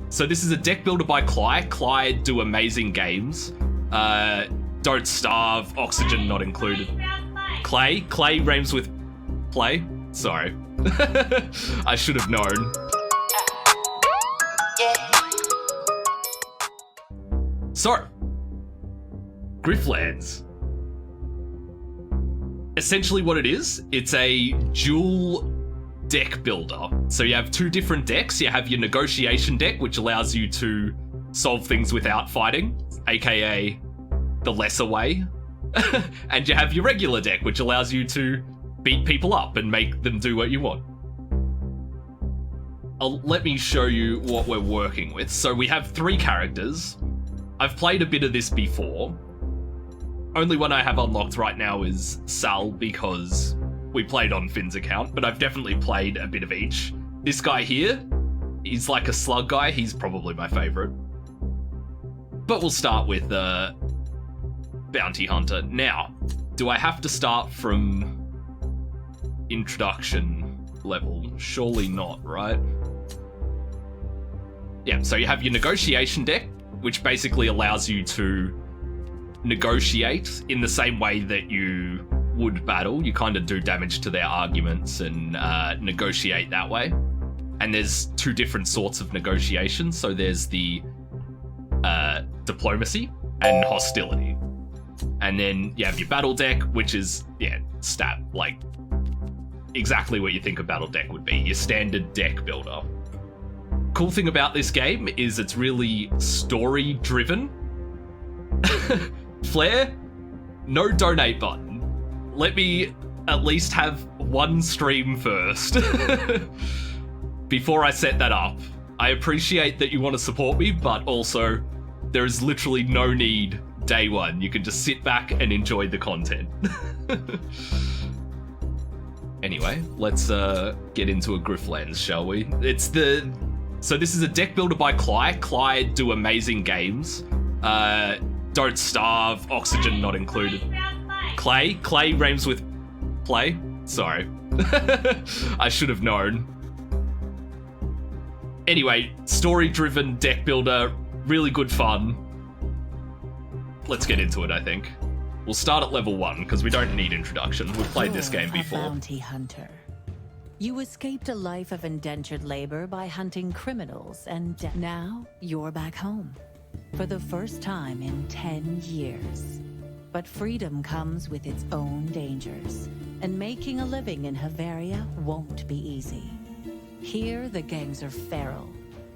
So this is a deck builder by Klei. Klei do amazing games. Don't Starve, Oxygen not included. Klei rhymes with play. Sorry. I should have known. So, Griftlands. Essentially what it is, it's a dual deck builder. So you have two different decks. You have your negotiation deck, which allows you to solve things without fighting, aka the lesser way. And you have your regular deck, which allows you to beat people up and make them do what you want. Let me show you what we're working with. So we have 3 characters. I've played a bit of this before. Only one I have unlocked right now is Sal, because we played on Finn's account, but I've definitely played a bit of each. This guy here, he's like a slug guy. He's probably my favorite. But we'll start with Bounty Hunter. Now, do I have to start from introduction level? Surely not, right? Yeah, so you have your negotiation deck, which basically allows you to negotiate in the same way that you would battle. You kind of do damage to their arguments and negotiate that way. And there's 2 different sorts of negotiation. So there's the diplomacy and hostility. And then you have your battle deck, which is, yeah, stat, like exactly what you think a battle deck would be. Your standard deck builder. Cool thing about this game is it's really story driven. Flair, no donate button. Let me at least have one stream first before I set that up. I appreciate that you want to support me, but also there is literally no need day one. You can just sit back and enjoy the content. Anyway, let's get into a Griftlands, shall we? So this is a deck builder by Klei. Klei do amazing games. Don't Starve, Oxygen not included. Klei rhymes with play. Sorry. I should have known. Anyway, story-driven deck builder, really good fun. Let's get into it, I think. We'll start at level 1, because we don't need introduction. We've played this game before. Bounty hunter. You escaped a life of indentured labor by hunting criminals, and now you're back home. For the first time in 10 years. But freedom comes with its own dangers, and making a living in Havaria won't be easy. Here, the gangs are feral,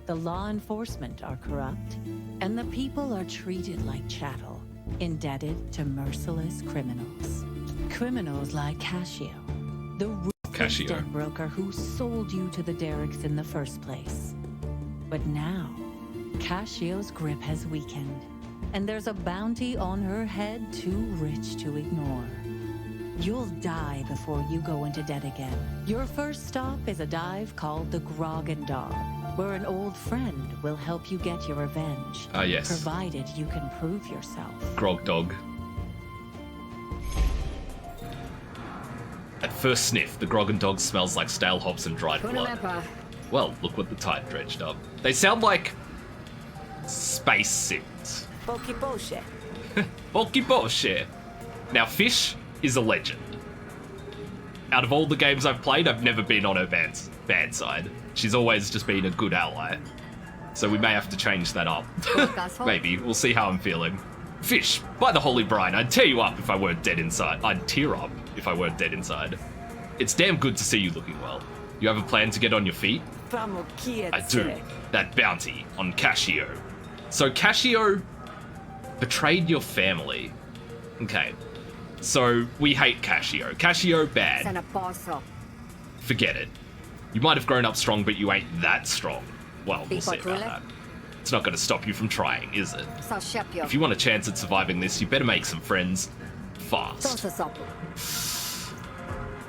the law enforcement are corrupt, and the people are treated like chattel, indebted to merciless criminals. Criminals like Cassio, the ruthless debt broker who sold you to the Derricks in the first place. But now, Cassio's grip has weakened, and there's a bounty on her head too rich to ignore. You'll die before you go into debt again. Your first stop is a dive called the Grog and Dog, where an old friend will help you get your revenge. Ah, yes. Provided you can prove yourself. Grog Dog. At first sniff, the Grog and Dog smells like stale hops and dried blood. Well, look what the tide dredged up. They sound like space sims. Bulky bullshit. Bulky bullshit. Now, Fish is a legend. Out of all the games I've played, I've never been on her bad side. She's always just been a good ally. So we may have to change that up. Maybe. We'll see how I'm feeling. Fish, by the holy brine, I'd tear you up if I weren't dead inside. I'd tear up if I weren't dead inside. It's damn good to see you looking well. You have a plan to get on your feet? I do. That bounty on Cassio. So Cassio betrayed your family. Okay. So we hate Cassio. Cassio, bad. Forget it. You might have grown up strong, but you ain't that strong. Well, we'll see about that. It's not going to stop you from trying, is it? If you want a chance at surviving this, you better make some friends fast.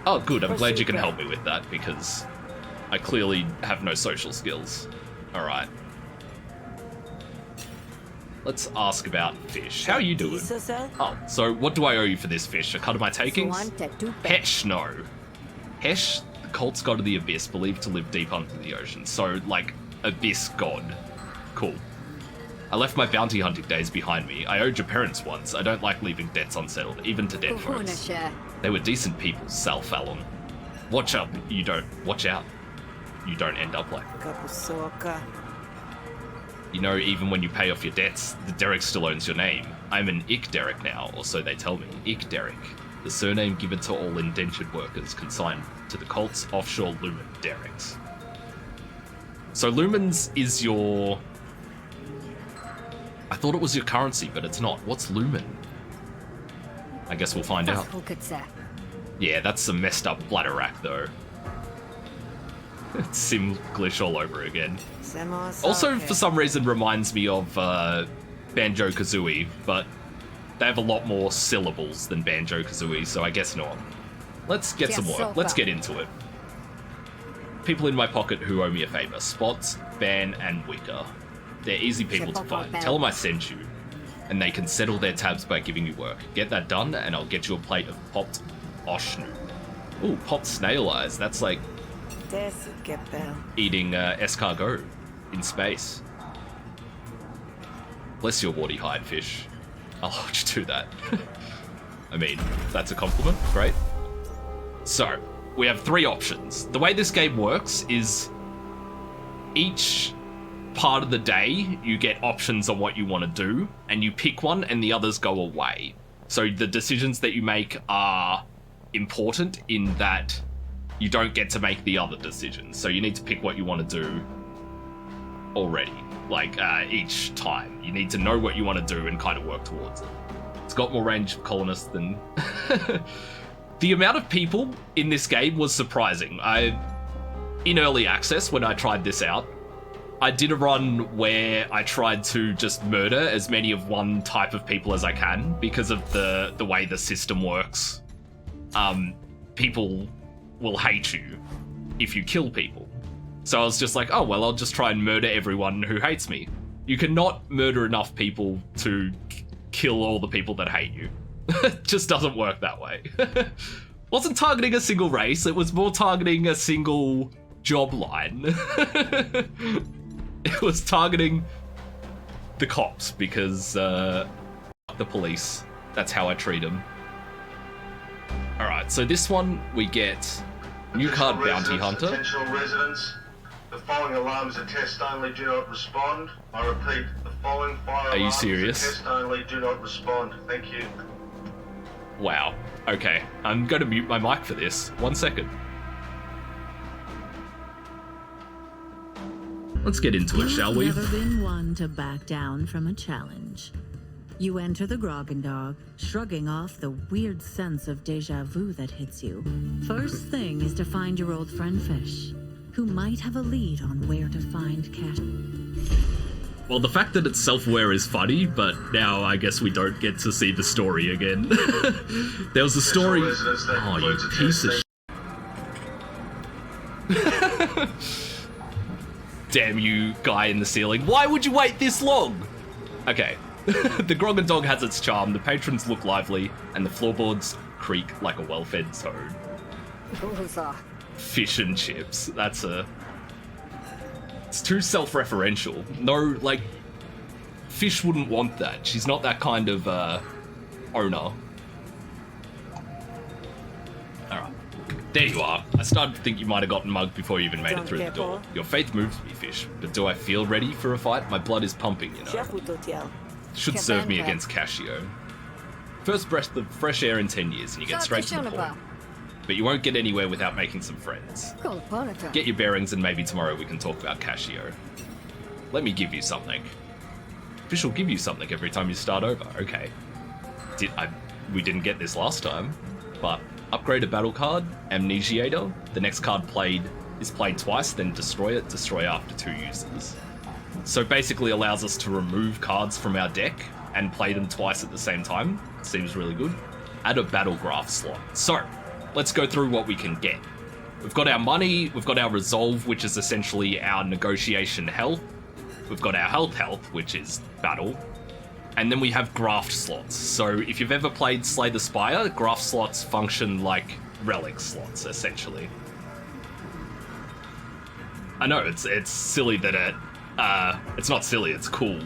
Oh, good. I'm glad you can help me with that, because I clearly have no social skills. All right. Let's ask about Fish. How are you doing? Oh, so what do I owe you for this, Fish? A cut of my takings? Hesh, no. Hesh, the Colt's god of the Abyss, believed to live deep under the ocean. So, like, Abyss god. Cool. I left my bounty hunting days behind me. I owed your parents once. I don't like leaving debts unsettled, even to dead folks. They were decent people, Sal Fallon. Watch out, you don't end up like that. You know, even when you pay off your debts, the Derek still owns your name. I'm an Ick Derek now, or so they tell me. Ick Derek. The surname given to all indentured workers consigned to the cult's offshore Lumen Dereks. So Lumens is your... I thought it was your currency, but it's not. What's Lumen? I guess we'll find out. Yeah, that's some messed up bladder though. It's Simglish all over again. Also, for some reason, reminds me of Banjo-Kazooie, but they have a lot more syllables than Banjo-Kazooie, so I guess not. Let's get some more. Let's get into it. People in my pocket who owe me a favor. Spots, Ban, and Wicca. They're easy people to find. Tell them I sent you, and they can settle their tabs by giving you work. Get that done, and I'll get you a plate of popped Oshnu. Ooh, popped snail eyes. That's like eating escargot in space. Bless your warty hide, fish. I'll hold you to that. I mean, that's a compliment. Great. So, we have 3 options. The way this game works is each part of the day you get options on what you want to do, and you pick one and the others go away. So the decisions that you make are important in that you don't get to make the other decisions. So you need to pick what you want to do already. Like, each time. You need to know what you want to do and kind of work towards it. It's got more range of colonists than... The amount of people in this game was surprising. In early access, when I tried this out, I did a run where I tried to just murder as many of one type of people as I can because of the way the system works. People will hate you if you kill people. So I was just like, oh, well, I'll just try and murder everyone who hates me. You cannot murder enough people to kill all the people that hate you. It just doesn't work that way. Wasn't targeting a single race, it was more targeting a single job line. It was targeting the cops because the police. That's how I treat them. Alright, so this one we get new card bounty hunter. Attention residents. The following alarms are test only, do not respond. I repeat, the following fire Are you alarms serious? are test only, do not respond. Thank you. Wow. Okay, I'm going to mute my mic for this. 1 second. Let's get into it, shall we? You've never been one to back down from a challenge. You enter the Grogendog, shrugging off the weird sense of deja vu that hits you. First thing is to find your old friend Fish, who might have a lead on where to find cash. Well, the fact that it's self-aware is funny, but now I guess we don't get to see the story again. There was a story... Oh, you piece of shit. Damn you, guy in the ceiling. Why would you wait this long? Okay. The Grogendog has its charm, the patrons look lively, and the floorboards creak like a well-fed toad. Fish and chips. That's a... It's too self-referential. No, like, Fish wouldn't want that. She's not that kind of, owner. Alright. There you are. I started to think you might have gotten mugged before you even made it through the door. Your faith moves me, Fish. But do I feel ready for a fight? My blood is pumping, you know. Should serve me against Cascio. First breath of fresh air in 10 years, and you get straight to the point. But you won't get anywhere without making some friends. Get your bearings, and maybe tomorrow we can talk about Cascio. Let me give you something. Fish will give you something every time you start over. Okay. We didn't get this last time, but upgrade a battle card, Amnesiator. The next card played is played twice, then destroy it. Destroy after 2 uses. So basically allows us to remove cards from our deck and play them twice at the same time. Seems really good. Add a battle graph slot. So, let's go through what we can get. We've got our money, we've got our resolve, which is essentially our negotiation health. We've got our health, which is battle. And then we have graft slots. So if you've ever played Slay the Spire, graft slots function like relic slots, essentially. I know, it's silly that It's not silly, it's cool.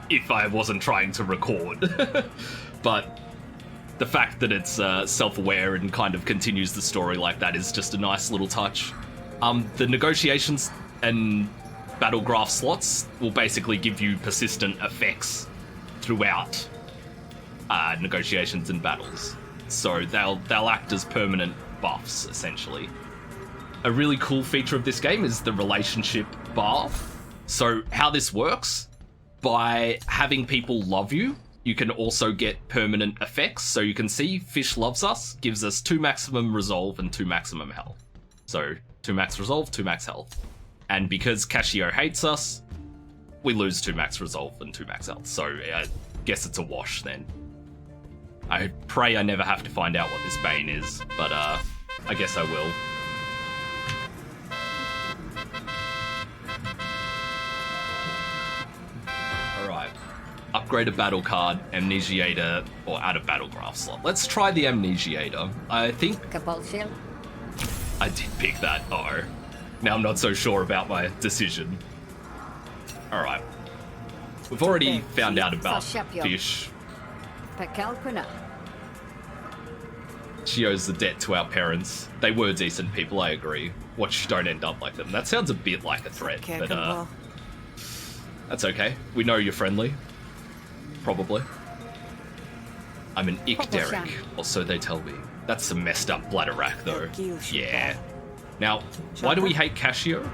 If I wasn't trying to record. But the fact that it's self-aware and kind of continues the story like that is just a nice little touch. The negotiations and battle graph slots will basically give you persistent effects throughout negotiations and battles. So they'll act as permanent buffs, essentially. A really cool feature of this game is the relationship bar. So how this works, by having people love you, you can also get permanent effects. So you can see Fish loves us, gives us 2 maximum resolve and 2 maximum health. So 2 max resolve, 2 max health. And because Cascio hates us, we lose 2 max resolve and 2 max health. So I guess it's a wash then. I pray I never have to find out what this Bane is, but I guess I will. Alright. Upgrade a battle card, Amnesiator, or add a battle graph slot. Let's try the Amnesiator. I think... Compulsion. I did pick that. Uh-oh. Now I'm not so sure about my decision. Alright. We've already found out about Fish. She owes the debt to our parents. They were decent people, I agree. Watch, don't end up like them. That sounds a bit like a threat, but that's okay. We know you're friendly. Probably. I'm an Ikderic, or so they tell me. That's some messed up bladderwrack, though. Yeah. Now, why do we hate Cascio?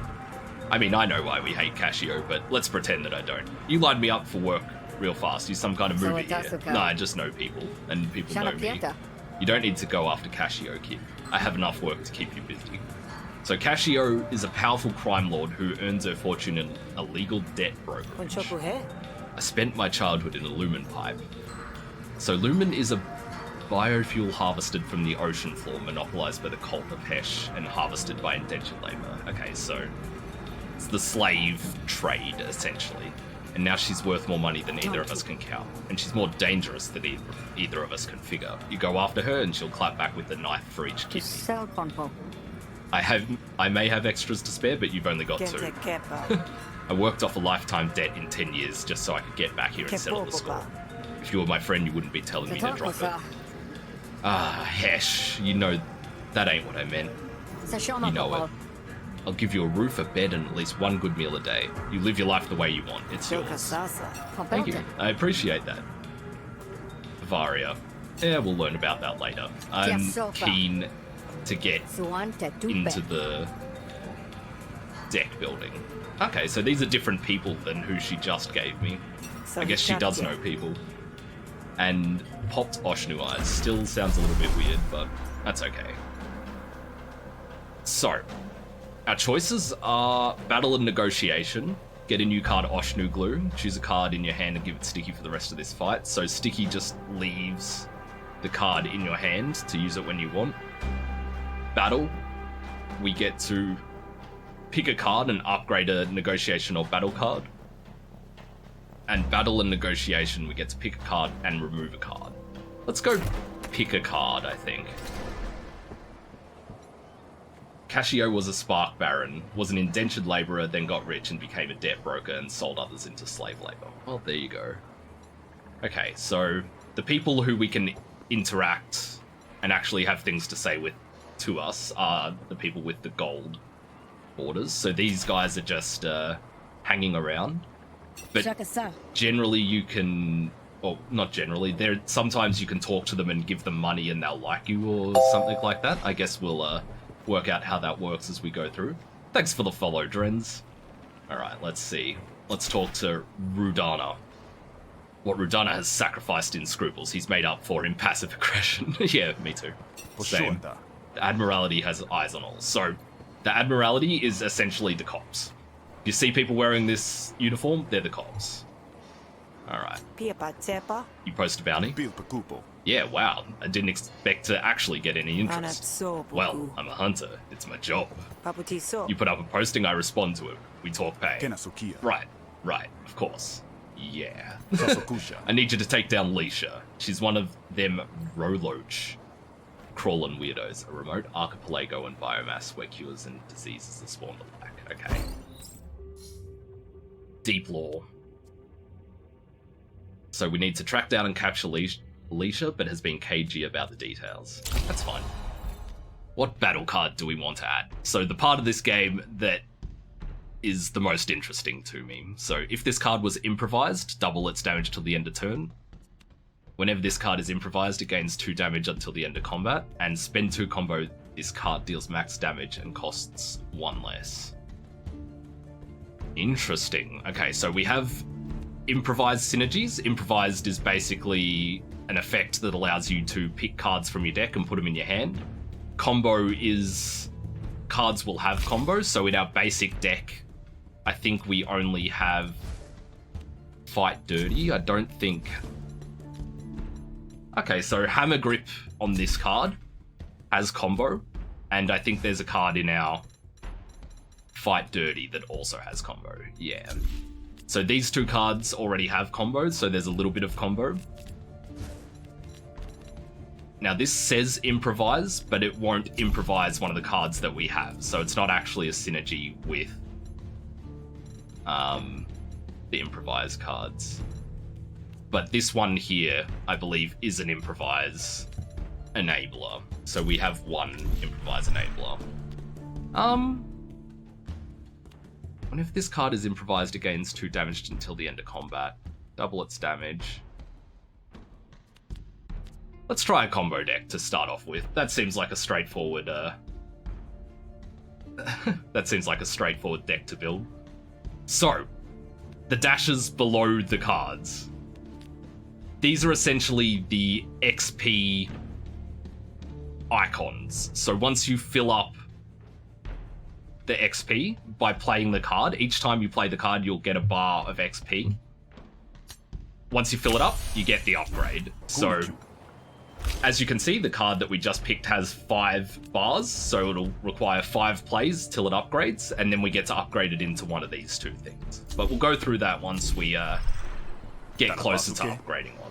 I mean, I know why we hate Cascio, but let's pretend that I don't. You lined me up for work real fast. You're some kind of movie here. No, I just know people, and people know me. You don't need to go after Cascio, kid. I have enough work to keep you busy. So Cascio is a powerful crime lord who earns her fortune in illegal debt brokerage. I spent my childhood in a lumen pipe. So lumen is a biofuel harvested from the ocean floor, monopolized by the cult of Hesh, and harvested by indentured labor. Okay, so it's the slave trade, essentially. And now she's worth more money than either of us can count. And she's more dangerous than either of us can figure. You go after her and she'll clap back with a knife for each kidney. I may have extras to spare, but you've only got 2. I worked off a lifetime debt in 10 years just so I could get back here and settle the score. If you were my friend, you wouldn't be telling me to drop it. Ah, Hesh, you know that ain't what I meant. You know it. I'll give you a roof, a bed, and at least 1 good meal a day. You live your life the way you want. It's yours. Thank you. I appreciate that. Havaria. Yeah, we'll learn about that later. I'm keen to get into the deck building. Okay, so these are different people than who she just gave me. I guess she does know people. And popped Oshnu eyes. Still sounds a little bit weird, but that's okay. So, our choices are battle and negotiation. Get a new card, Oshnu glue. Choose a card in your hand and give it Sticky for the rest of this fight. So Sticky just leaves the card in your hand to use it when you want. Battle, we get to pick a card and upgrade a negotiation or battle card. And battle and negotiation, we get to pick a card and remove a card. Let's go pick a card, I think. Cascio was a spark baron, was an indentured labourer, then got rich and became a debt broker and sold others into slave labour. Well, there you go. Okay, so the people who we can interact and actually have things to say with to us are the people with the gold borders. So these guys are just hanging around. But generally you can, well, not generally, sometimes you can talk to them and give them money and they'll like you or something like that. I guess we'll work out how that works as we go through. Thanks for the follow, Drens. Alright, let's see. Let's talk to Rudana. What Rudana has sacrificed in scruples, he's made up for in passive aggression. Yeah, me too. Same. The Admiralty has eyes on all. So, the Admiralty is essentially the cops. You see people wearing this uniform, they're the cops. Alright. You post a bounty? Yeah, wow. I didn't expect to actually get any interest. Well, I'm a hunter. It's my job. You put up a posting, I respond to it. We talk pay. Right, of course. Yeah. I need you to take down Leisha. She's one of them Roloach crawling weirdos. A remote archipelago and biomass where cures and diseases are spawned alike. Okay. Deep Lore. So we need to track down and capture Alicia, but has been cagey about the details. That's fine. What battle card do we want to add? So the part of this game that is the most interesting to me. So if this card was improvised, double its damage till the end of turn. Whenever this card is improvised, it gains 2 damage until the end of combat, and spend 2 combo, this card deals max damage and costs 1 less. Interesting. Okay, so we have improvised synergies. Improvised is basically an effect that allows you to pick cards from your deck and put them in your hand. Combo is cards will have combos, so in our basic deck, I think we only have Fight Dirty. I don't think... Okay, so Hammer Grip on this card has combo, and I think there's a card in our Fight Dirty that also has combo. Yeah. So these 2 cards already have combos, so there's a little bit of combo. Now this says improvise, but it won't improvise one of the cards that we have, so it's not actually a synergy with the improvised cards. But this one here, I believe, is an improvise enabler. So we have 1 improvise enabler. What if this card is improvised, it gains 2 damage until the end of combat? Double its damage. Let's try a combo deck to start off with. That seems like a straightforward that seems like a straightforward deck to build. So, the dashes below the cards. These are essentially the XP icons. So once you fill up the XP by playing the card, each time you play the card, you'll get a bar of XP. Once you fill it up, you get the upgrade. So, as you can see, the card that we just picked has 5 bars, so it'll require 5 plays till it upgrades, and then we get to upgrade it into one of these 2 things. But we'll go through that once we get closer to upgrading one.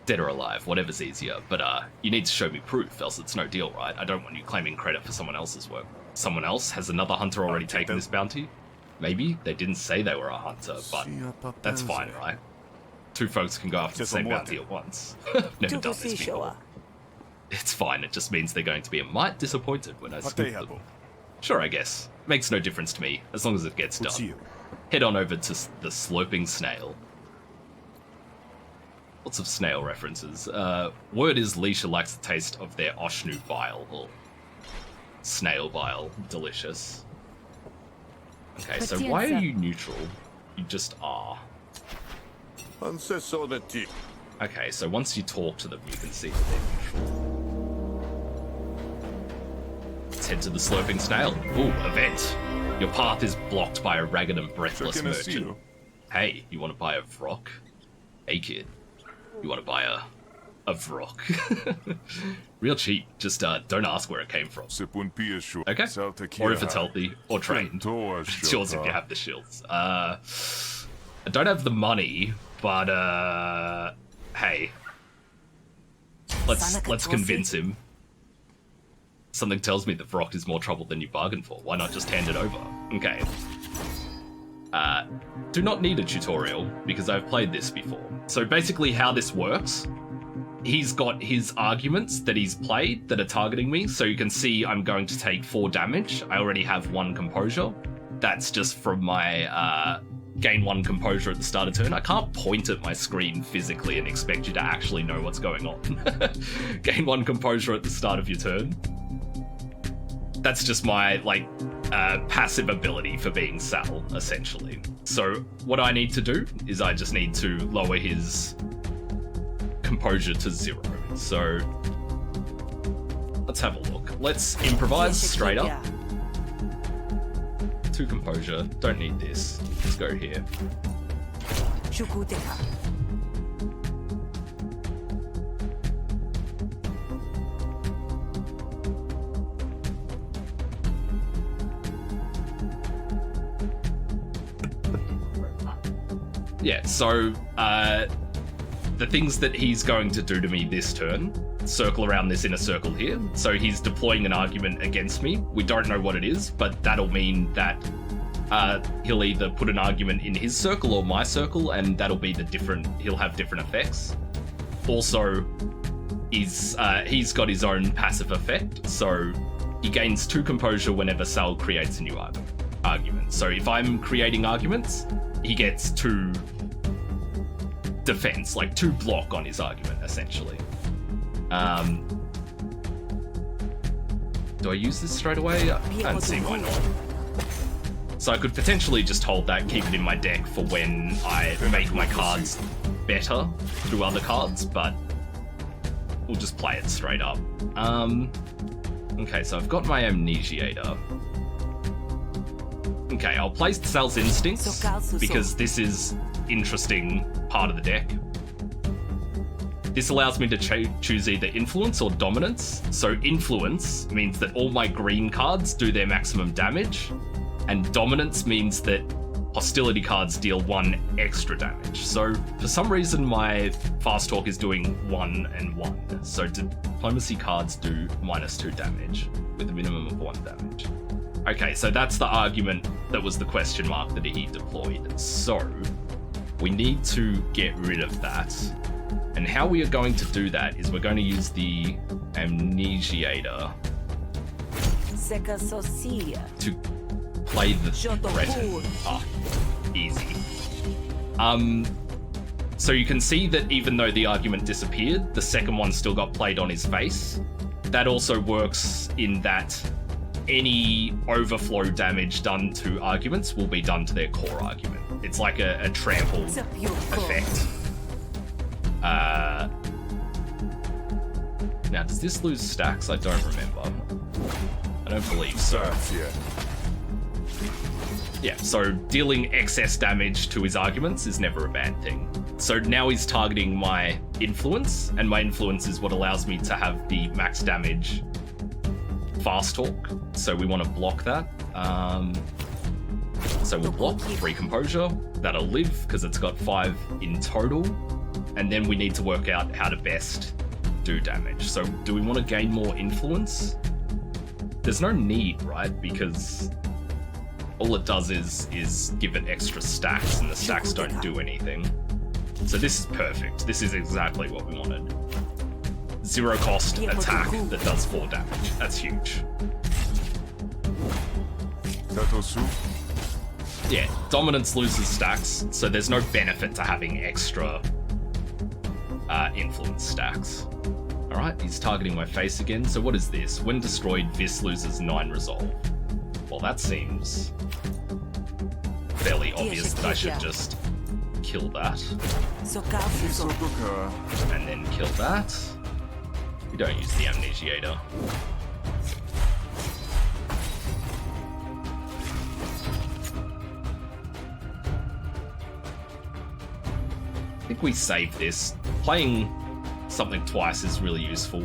Dead or alive, whatever's easier, but you need to show me proof, else it's no deal, right? I don't want you claiming credit for someone else's work. Someone else? Has another hunter already taken this bounty? Maybe? They didn't say they were a hunter, but that's fine, right? 2 folks can go after the same bounty at once. Never done this before. It's fine, it just means they're going to be a mite disappointed when I scoop them. Sure, I guess. Makes no difference to me, as long as it gets done. Head on over to the Sloping Snail. Lots of snail references. Word is Leisha likes the taste of their Oshnu bile, or snail bile. Delicious. Okay, so why are you neutral? You just are. Okay, so once you talk to them, you can see that they're neutral. Let's head to the Sloping Snail. Ooh, event. Your path is blocked by a ragged and breathless merchant. Hey, you want to buy a Vrock? Hey, kid. You want to buy a Vrock? Real cheap. Just don't ask where it came from. Okay? Or if it's healthy, or trained. It's yours if you have the shields. I don't have the money, but hey. Let's convince him. Something tells me that Vrock is more trouble than you bargained for. Why not just hand it over? Okay. Do not need a tutorial, because I've played this before. So basically how this works, he's got his arguments that he's played that are targeting me, so you can see I'm going to take 4 damage. I already have 1 composure. That's just from my gain 1 composure at the start of turn. I can't point at my screen physically and expect you to actually know what's going on. Gain 1 composure at the start of your turn. That's just my, passive ability for being Sal, essentially. So what I need to do is I just need to lower his composure to 0. So let's have a look. Let's improvise straight up. 2 composure. Don't need this. Let's go here. Yeah, so the things that he's going to do to me this turn. circle around this inner circle here. So he's deploying an argument against me. We don't know what it is, but that'll mean that he'll either put an argument in his circle or my circle, and that'll be he'll have different effects. Also, he's got his own passive effect, so he gains 2 composure whenever Sal creates a new argument. So if I'm creating arguments, he gets 2 defense, like 2 block on his argument, essentially. Do I use this straight away? I don't see why not. So I could potentially just hold that, keep it in my deck for when I make my cards better through other cards, but we'll just play it straight up. Okay, so I've got my Amnesiator. Okay, I'll play Sal's Instincts because this is interesting part of the deck. This allows me to choose either Influence or Dominance. So Influence means that all my green cards do their maximum damage, and Dominance means that hostility cards deal 1 extra damage. So for some reason my Fast Talk is doing 1 and 1. So Diplomacy cards do -2 damage with a minimum of 1 damage. Okay, so that's the argument that was the question mark that he deployed. So we need to get rid of that. And how we are going to do that is we're going to use the Amnesiator to play the threaten. Ah, easy. So you can see that even though the argument disappeared, the second one still got played on his face. That also works in that any overflow damage done to arguments will be done to their core argument. It's like a trample effect. Now, does this lose stacks? I don't remember. I don't believe so. Yeah, so dealing excess damage to his arguments is never a bad thing. So now he's targeting my Influence, and my Influence is what allows me to have the max damage Fast Talk. So we want to block that. So we'll block 3 Composure. That'll live because it's got 5 in total. And then we need to work out how to best do damage. So do we want to gain more Influence? There's no need, right? Because all it does is give it extra stacks, and the stacks don't do anything. So this is perfect. This is exactly what we wanted. 0 cost attack that does 4 damage. That's huge. Yeah, Dominance loses stacks, so there's no benefit to having extra Influence stacks. Alright, he's targeting my face again. So what is this? When destroyed, Vis loses 9 resolve. Well, that seems fairly obvious that I should just kill that. And then kill that. We don't use the Amnesiator. I think we save this. Playing something twice is really useful.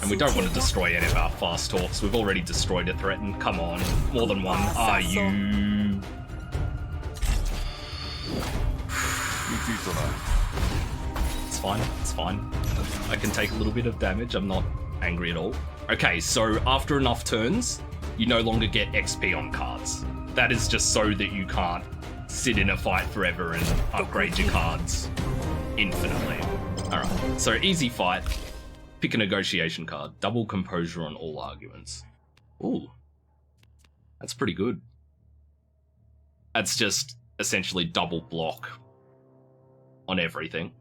And we don't want to destroy any of our Fast Talks. We've already destroyed a Threaten. Come on. More than one. Are you... It's fine. It's fine. I can take a little bit of damage. I'm not angry at all. Okay, so after enough turns, you no longer get XP on cards. That is just so that you can't sit in a fight forever and upgrade your cards infinitely. Alright, so easy fight. Pick a negotiation card. Double composure on all arguments. Ooh. That's pretty good. That's just essentially double block on everything.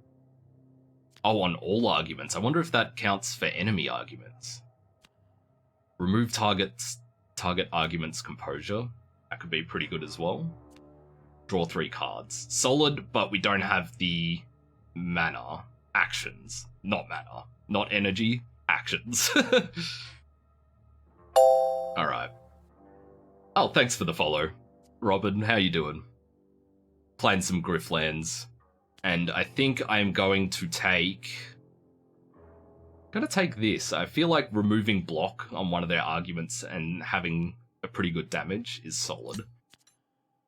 Oh, on all arguments. I wonder if that counts for enemy arguments. Remove target argument's composure. That could be pretty good as well. Draw 3 cards. Solid, but we don't have the mana. Actions. Not mana. Not energy. Actions. Alright. Oh, thanks for the follow, Robin. How you doing? Playing some Griftlands. And I think I'm going to take... this. I feel like removing block on one of their arguments and having a pretty good damage is solid.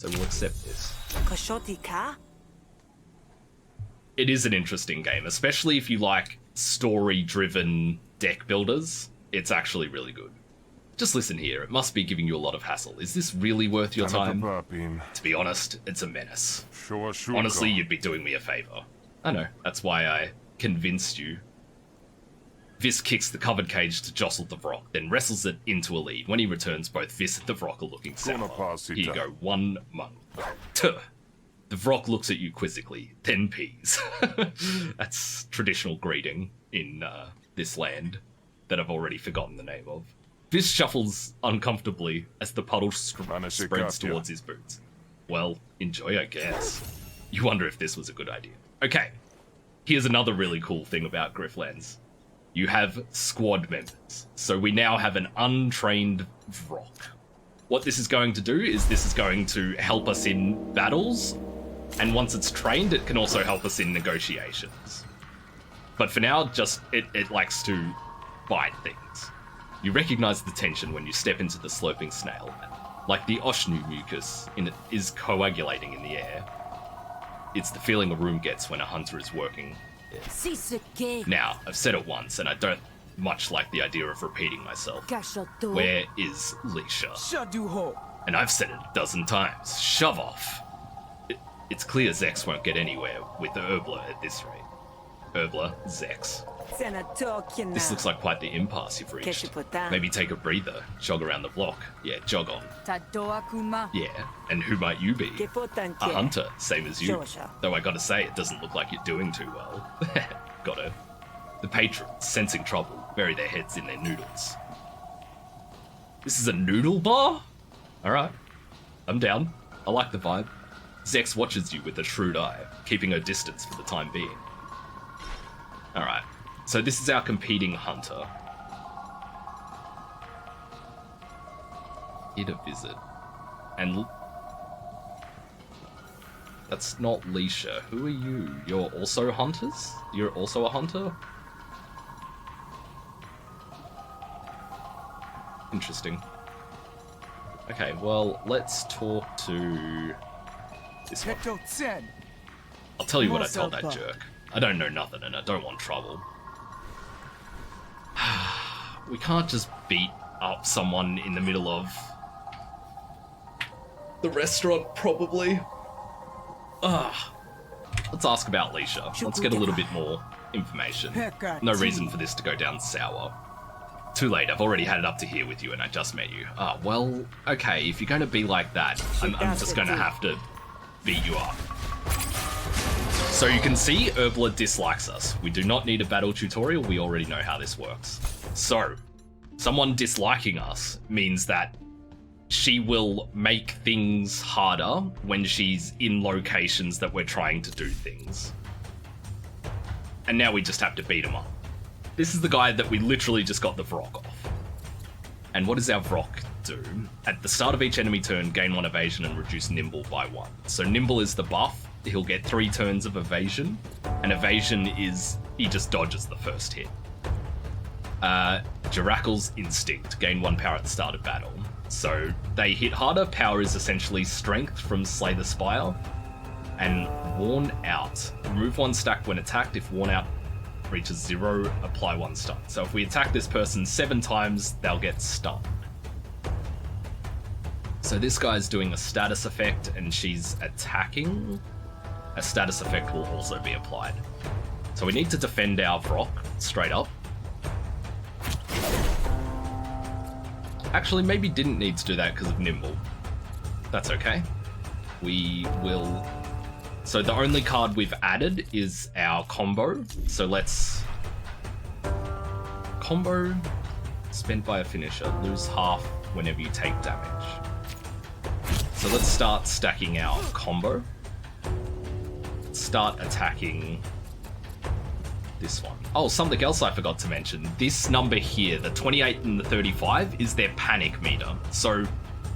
So we'll accept this. it is an interesting game, especially if you like story-driven deck builders. It's actually really good. Just listen here, it must be giving you a lot of hassle. Is this really worth your time? To be honest, it's a menace. Honestly, you'd be doing me a favor. I know, that's why I convinced you. Vis kicks the covered cage to jostle the Vrock, then wrestles it into a lead. When he returns, both Vis and the Vrock are looking sour. Here you go, 1 month. Tuh. The Vrock looks at you quizzically, then pees. That's traditional greeting in this land that I've already forgotten the name of. Vis shuffles uncomfortably as the puddle spreads towards his boots. Well, enjoy, I guess. You wonder if this was a good idea. Okay, here's another really cool thing about Griftlands. You have squad members. So we now have an untrained Vrock. What this is going to do is this is going to help us in battles, and once it's trained, it can also help us in negotiations. But for now, just it likes to fight things. You recognize the tension when you step into the sloping snail, like the Oshnu mucus is coagulating in the air. It's the feeling a room gets when a hunter is working. Now, I've said it once, and I don't much like the idea of repeating myself. Where is Leisha? And I've said it a dozen times. Shove off. It's clear Zex won't get anywhere with the Urbler at this rate. Urbler, Zex. This looks like quite the impasse you've reached. Maybe take a breather, jog around the block. Yeah, jog on. Yeah, and who might you be? A hunter, same as you. Though I gotta say, it doesn't look like you're doing too well. Gotta. The patrons, sensing trouble, bury their heads in their noodles. This is a noodle bar? Alright, I'm down. I like the vibe. Zex watches you with a shrewd eye, keeping her distance for the time being. Alright, so this is our competing hunter. Here to visit. And... that's not Leisha. Who are you? You're also hunters? You're also a hunter? Interesting. Okay, well, let's talk to this one. I'll tell you what I told that jerk. I don't know nothing and I don't want trouble. We can't just beat up someone in the middle of the restaurant, probably. Let's ask about Leisha. Let's get a little bit more information. No reason for this to go down sour. Too late, I've already had it up to here with you and I just met you. Well, okay, if you're going to be like that, I'm just going to have to beat you up. So you can see Urbler dislikes us. We do not need a battle tutorial, we already know how this works. So, someone disliking us means that she will make things harder when she's in locations that we're trying to do things. And now we just have to beat him up. This is the guy that we literally just got the Vrock off. And what does our Vrock do? At the start of each enemy turn, gain 1 evasion and reduce nimble by 1. So nimble is the buff. He'll get 3 turns of evasion. And evasion is, he just dodges the first hit. Jirakal's instinct, gain 1 power at the start of battle. So they hit harder. Power is essentially strength from Slay the Spire. And worn out. Remove 1 stack when attacked. If worn out reaches 0, apply 1 stun. So if we attack this person 7 times, they'll get stunned. So this guy's doing a status effect and she's attacking. A status effect will also be applied. So we need to defend our Vrock straight up. Actually, maybe didn't need to do that because of Nimble. That's okay. We will... So the only card we've added is our combo. So let's... Combo spent by a finisher. Lose half whenever you take damage. So let's start stacking our combo. Start attacking this one. Oh, something else I forgot to mention. This number here, the 28 and the 35, is their panic meter. So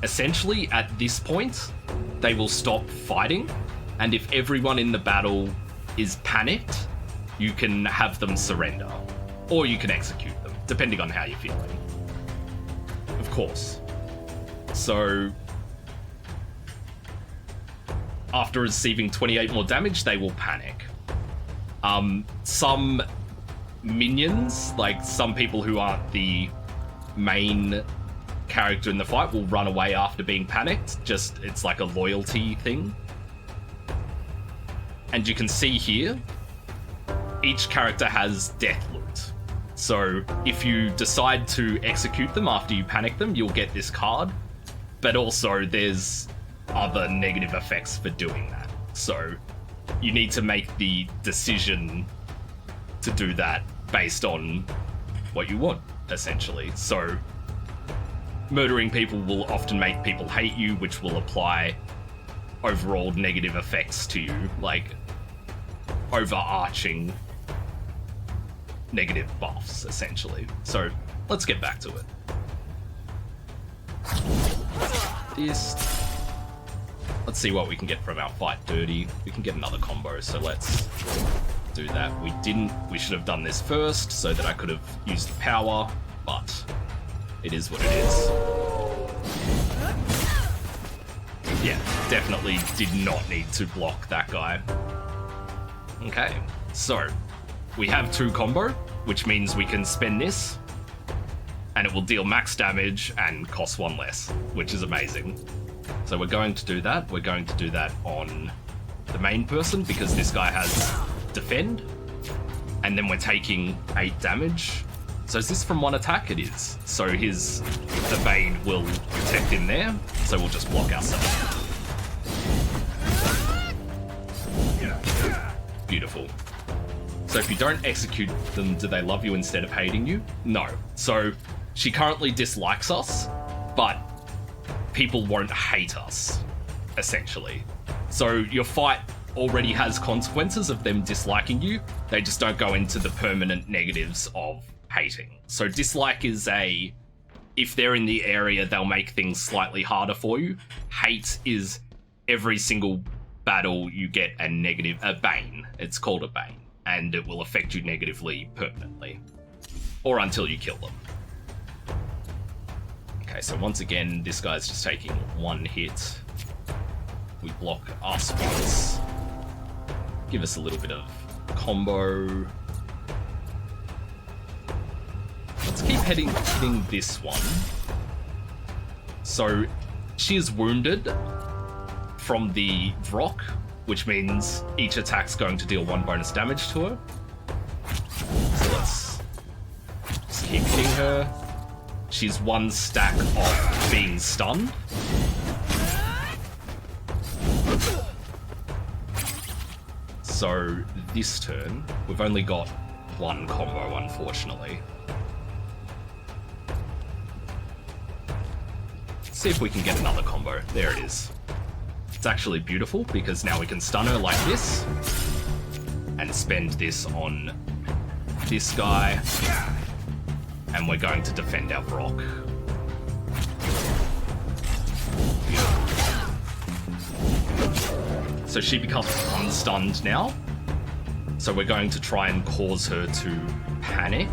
essentially at this point, they will stop fighting. And if everyone in the battle is panicked, you can have them surrender. Or you can execute them, depending on how you're feeling. Of course. So after receiving 28 more damage, they will panic. Some minions, like some people who aren't the main character in the fight, will run away after being panicked. Just, it's like a loyalty thing. And you can see here, each character has death loot. So if you decide to execute them after you panic them, you'll get this card. But also there's other negative effects for doing that. So you need to make the decision to do that based on what you want, essentially. So murdering people will often make people hate you, which will apply overall negative effects to you, like overarching negative buffs, essentially. So let's get back to it. Let's see what we can get from our fight dirty. We can get another combo, so let's do that. We didn't. We should have done this first so that I could have used the power, but it is what it is. Yeah, definitely did not need to block that guy. Okay, so we have 2 combo, which means we can spend this and it will deal max damage and cost 1 less, which is amazing. So we're going to do that. We're going to do that on the main person because this guy has defend, and then we're taking 8 damage. So is this from 1 attack? It is. So his evade will protect him there, so we'll just block ourselves. Beautiful. So if you don't execute them, do they love you instead of hating you? No. So she currently dislikes us, but people won't hate us, essentially. So your fight already has consequences of them disliking you. They just don't go into the permanent negatives of hating. So dislike is if they're in the area, they'll make things slightly harder for you. Hate is every single battle you get a bane. It's called a bane, and it will affect you negatively permanently, or until you kill them. Okay, so once again, this guy's just taking 1 hit. We block us once. Give us a little bit of combo. Let's keep hitting this one. So she is wounded from the rock, which means each attack's going to deal 1 bonus damage to her. So let's just keep hitting her. She's 1 stack off being stunned. So this turn, we've only got 1 combo, unfortunately. Let's see if we can get another combo. There it is. It's actually beautiful because now we can stun her like this and spend this on this guy, and we're going to defend our rock. So she becomes unstunned now. So we're going to try and cause her to panic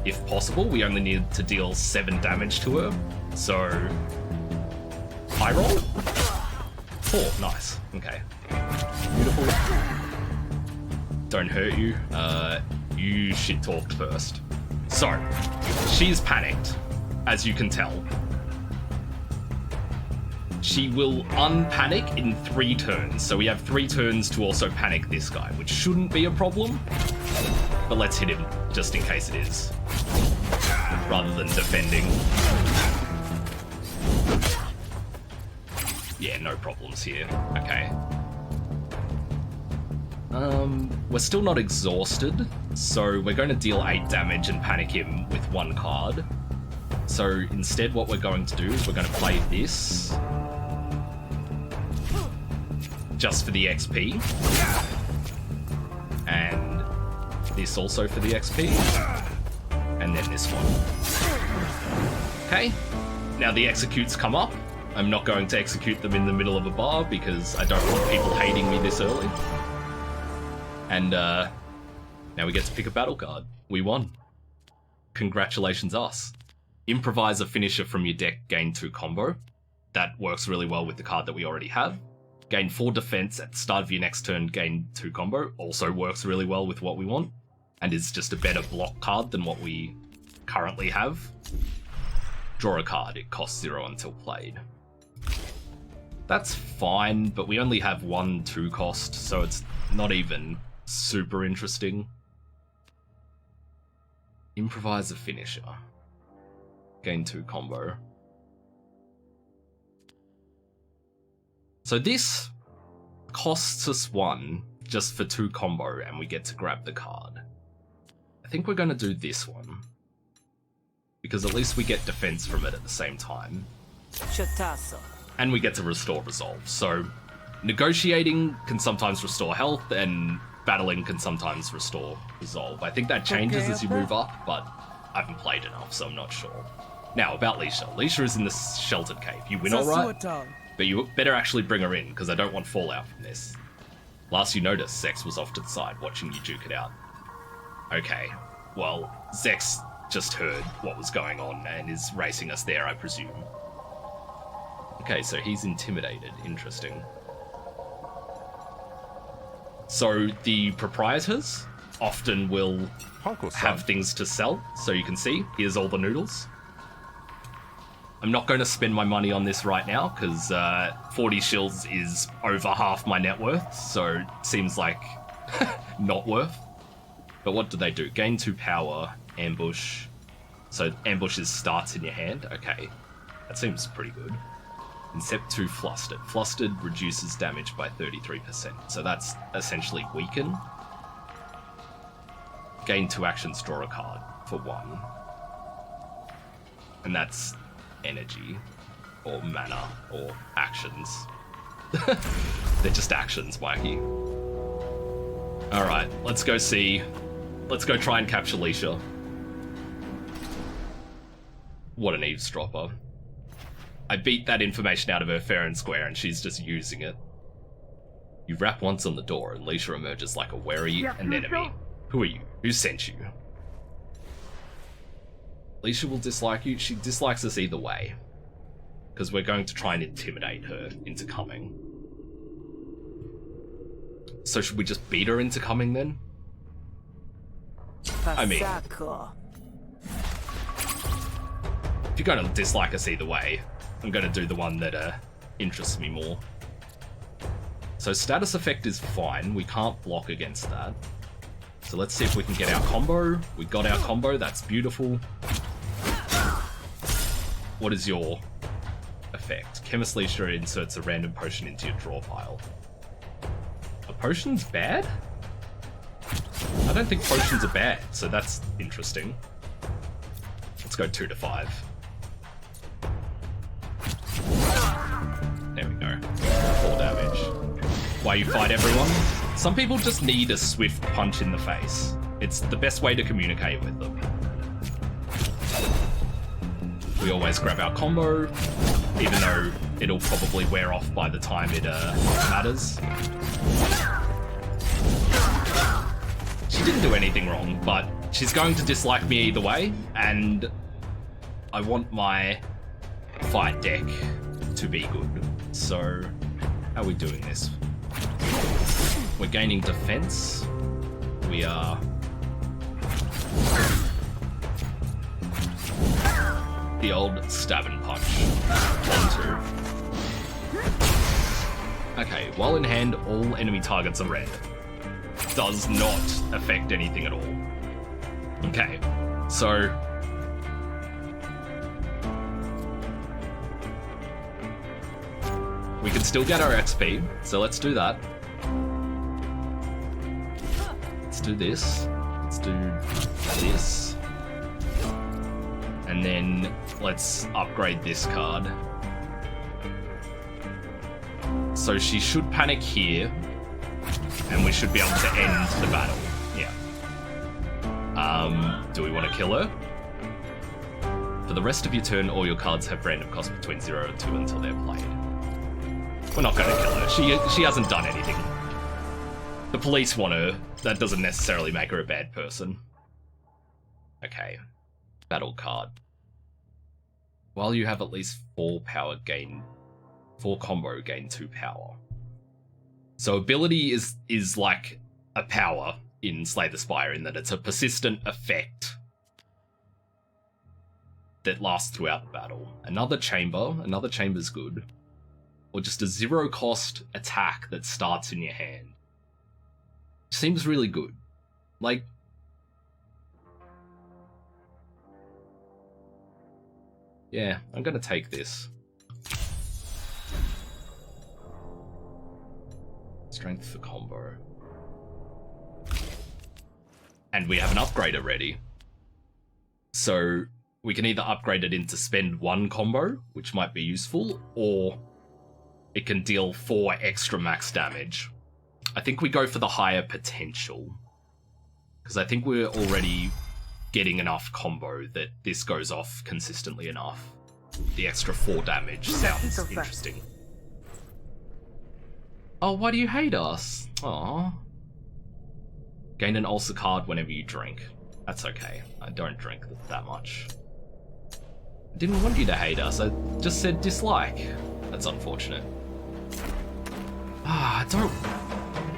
if possible. We only need to deal 7 damage to her. So high roll? 4, nice. Okay. Beautiful. Don't hurt you. You shit talked first. So, she's panicked, as you can tell. She will unpanic in 3 turns. So we have 3 turns to also panic this guy, which shouldn't be a problem. But let's hit him, just in case it is. Rather than defending. Yeah, no problems here. Okay. We're still not exhausted, so we're going to deal 8 damage and panic him with 1 card. So instead what we're going to do is we're going to play this just for the XP, and this also for the XP, and then this one. Okay, now the executes come up. I'm not going to execute them in the middle of a bar because I don't want people hating me this early. And now we get to pick a battle card. We won. Congratulations us. Improvise a finisher from your deck, gain 2 combo. That works really well with the card that we already have. Gain 4 defense at the start of your next turn, gain 2 combo. Also works really well with what we want, and is just a better block card than what we currently have. Draw a card, it costs 0 until played. That's fine, but we only have 1 2 cost, so it's not even super interesting. Improvise a finisher. Gain 2 combo. So this costs us 1 just for 2 combo, and we get to grab the card. I think we're going to do this one, because at least we get defense from it at the same time. Chutazo. And we get to restore resolve. So negotiating can sometimes restore health, and battling can sometimes restore resolve. I think that changes as you move up, but I haven't played enough, so I'm not sure. Now, about Leisha. Leisha is in the sheltered cave. You win alright, but you better actually bring her in, because I don't want fallout from this. Last you noticed, Zex was off to the side, watching you duke it out. Okay, well, Zex just heard what was going on, and is racing us there, I presume. Okay, so he's intimidated. Interesting. So the proprietors often will have things to sell. So you can see, here's all the noodles. I'm not going to spend my money on this right now, because 40 shills is over half my net worth, so it seems like not worth. But what do they do? Gain 2 power, ambush. So ambushes starts in your hand. Okay, that seems pretty good. Incept 2 Flustered. Flustered reduces damage by 33%, so that's essentially weaken. Gain 2 actions, draw a card for 1. And that's energy, or mana, or actions. They're just actions, Mikey. Alright, let's go try and capture Leisha. What an eavesdropper. I beat that information out of her fair and square, and she's just using it. You rap once on the door, and Leisha emerges like a wary anemone. Who are you? Who sent you? Leisha will dislike you. She dislikes us either way, because we're going to try and intimidate her into coming. So should we just beat her into coming then? I mean, if you're going to dislike us either way, I'm going to do the one that interests me more. So status effect is fine. We can't block against that. So let's see if we can get our combo. We got our combo. That's beautiful. What is your effect? Chemist Leisha inserts a random potion into your draw pile. A potion's bad? I don't think potions are bad, so that's interesting. Let's go 2 to 5. There we go. 4 damage. Why you fight everyone? Some people just need a swift punch in the face. It's the best way to communicate with them. We always grab our combo, even though it'll probably wear off by the time it matters. She didn't do anything wrong, but she's going to dislike me either way, and I want my fight deck to be good. So, how are we doing this? We're gaining defense. We are... the old stab and punch. 1, 2. Okay, while in hand, all enemy targets are random. Does not affect anything at all. Okay, so... we can still get our XP, so let's do that. Let's do this. Let's do this. And then let's upgrade this card. So she should panic here, and we should be able to end the battle. Yeah. Do we want to kill her? For the rest of your turn, all your cards have random cost between 0 and 2 until they're played. We're not going to kill her. She hasn't done anything. The police want her. That doesn't necessarily make her a bad person. Okay. Battle card. While you have at least 4 power, gain 4 combo, gain 2 power. So ability is like a power in Slay the Spire in that it's a persistent effect that lasts throughout the battle. Another chamber's good. Or just a 0-cost attack that starts in your hand. Seems really good. Like, yeah, I'm gonna take this. Strength for combo. And we have an upgrader ready. So we can either upgrade it into spend 1 combo, which might be useful, or it can deal 4 extra max damage. I think we go for the higher potential, because I think we're already getting enough combo that this goes off consistently enough. The extra 4 damage sounds interesting. Oh, why do you hate us? Aww. Gain an ulcer card whenever you drink. That's okay. I don't drink that much. I didn't want you to hate us. I just said dislike. That's unfortunate. I don't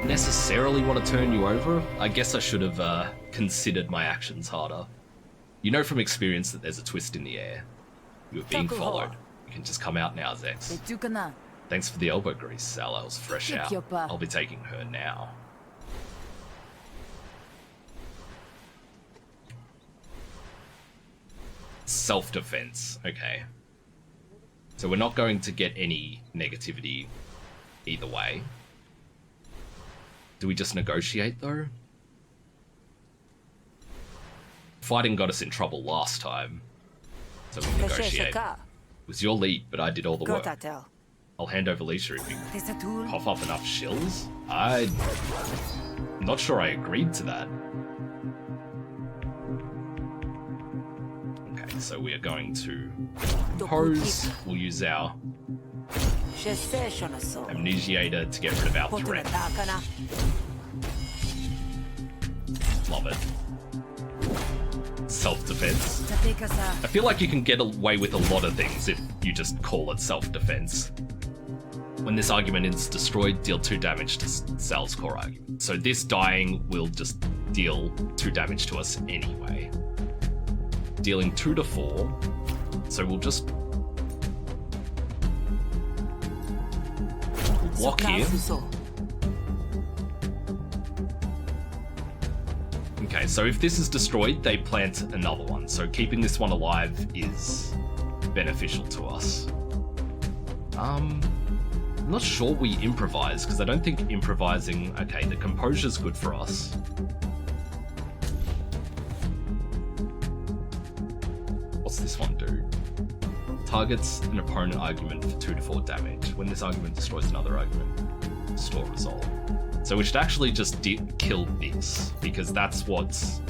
necessarily want to turn you over. I guess I should have considered my actions harder. You know from experience that there's a twist in the air. You are being followed. You can just come out now, Zex. Thanks for the elbow grease, Sal. I was fresh out. I'll be taking her now. Self-defense. Okay. So we're not going to get any negativity either way. Do we just negotiate, though? Fighting got us in trouble last time. So we'll negotiate. It was your lead, but I did all the work. I'll hand over Leisha if you cough up enough shills. I'm not sure I agreed to that. Okay, so we are going to pose. We'll use our amnesiator to get rid of our threat. Love it. Self-defense. I feel like you can get away with a lot of things if you just call it self-defense. When this argument is destroyed, deal 2 damage to Sal's core argument. So this dying will just deal 2 damage to us anyway. Dealing 2 to 4. So we'll just block here. Okay, so if this is destroyed, they plant another one. So keeping this one alive is beneficial to us. I'm not sure we improvise, because I don't think improvising... Okay, the composure's good for us. What's this one do? Targets an opponent argument for 2 to 4 damage. When this argument destroys another argument, store resolve. So we should actually just kill this, because that's what's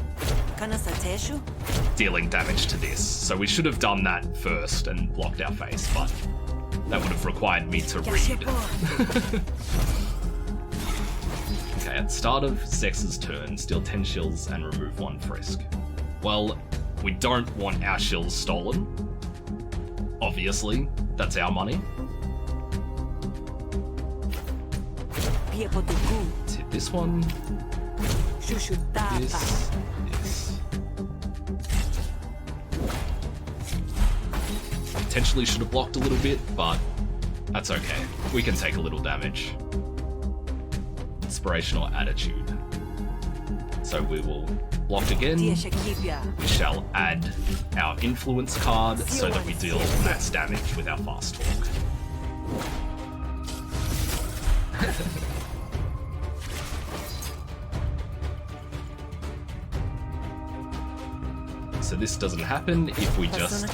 dealing damage to this. So we should have done that first and blocked our face, but that would have required me to read. Okay, at the start of Zex's turn, steal 10 shills and remove 1 frisk. Well, we don't want our shills stolen. Obviously, that's our money. Let's hit this one. This. Potentially should have blocked a little bit, but that's okay. We can take a little damage. Inspirational attitude. So we will block again. We shall add our influence card so that we deal max damage with our fast talk. So this doesn't happen if we just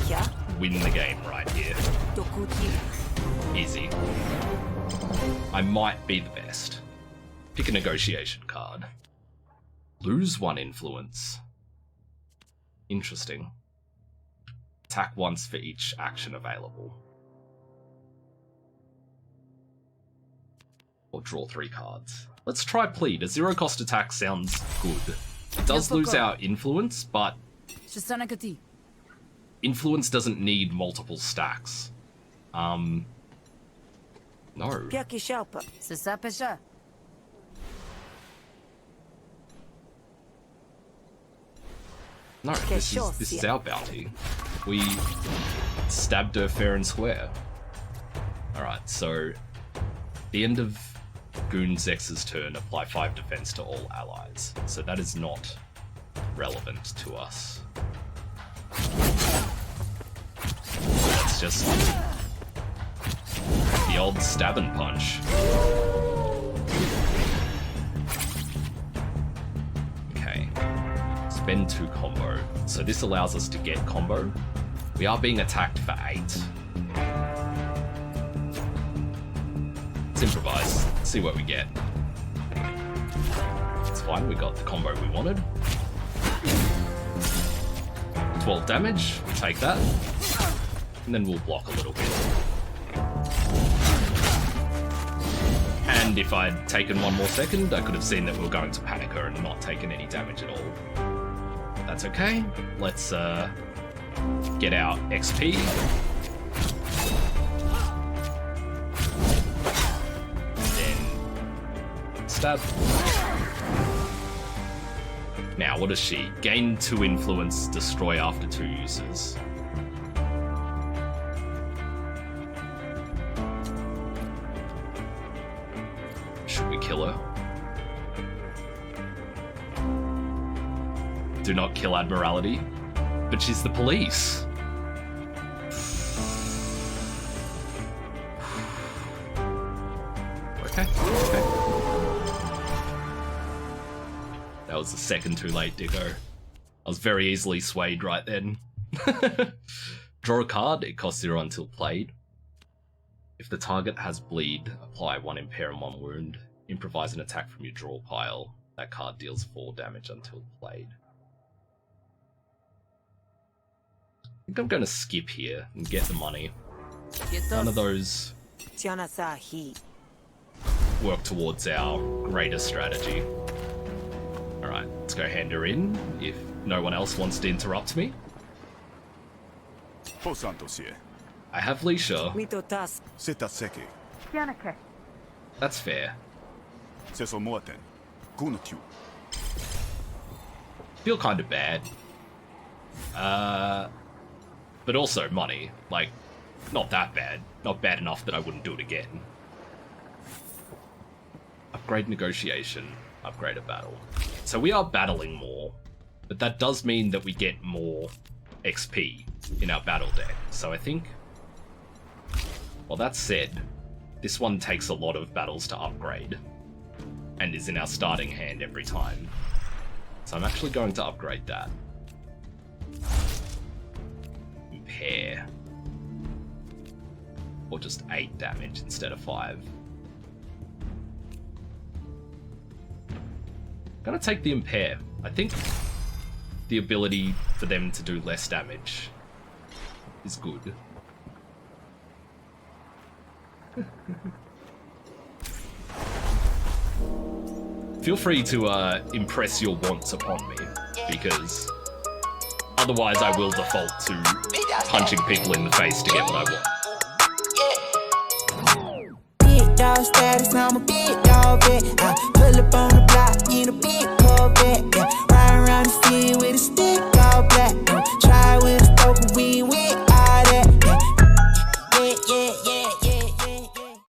win the game right here. Easy. I might be the best. Pick a negotiation card. Lose 1 influence. Interesting. Attack once for each action available. Or draw 3 cards. Let's try Plead. A 0-cost attack sounds good. It does lose our influence, but influence doesn't need multiple stacks. No. No, this is our bounty. We stabbed her fair and square. Alright, so the end of Goon Zex's turn, apply 5 defense to all allies. So that is not relevant to us. Let's just the old stab and punch. Okay. Spend 2 combo. So this allows us to get combo. We are being attacked for 8. Let's improvise. See what we get. It's fine, we got the combo we wanted. 12 damage, we'll take that. And then we'll block a little bit. And if I'd taken 1 more second, I could have seen that we were going to panic her and not taken any damage at all. That's okay. Let's get our XP. Then stab. Now, what is she? Gain 2 influence, destroy after 2 uses. Should we kill her? Do not kill Admiralty. But she's the police. Okay. That was the second too late, Dicko. I was very easily swayed right then. Draw a card, it costs 0 until played. If the target has bleed, apply 1 impair and 1 wound. Improvise an attack from your draw pile. That card deals 4 damage until played. I think I'm going to skip here and get the money. None of those work towards our greater strategy. Alright, let's go hand her in if no one else wants to interrupt me. I have leisure. That's fair. Feel kind of bad. But also money. Like, not that bad. Not bad enough that I wouldn't do it again. Upgrade negotiation. Upgrade a battle. So we are battling more, but that does mean that we get more XP in our battle deck. So I think, well, that said, this one takes a lot of battles to upgrade and is in our starting hand every time. So I'm actually going to upgrade that. Impair. Or just 8 damage instead of 5. Gonna take the impair. I think the ability for them to do less damage is good. Feel free to impress your wants upon me, because otherwise I will default to punching people in the face to get what I want. Big dog status, I'm a big dog,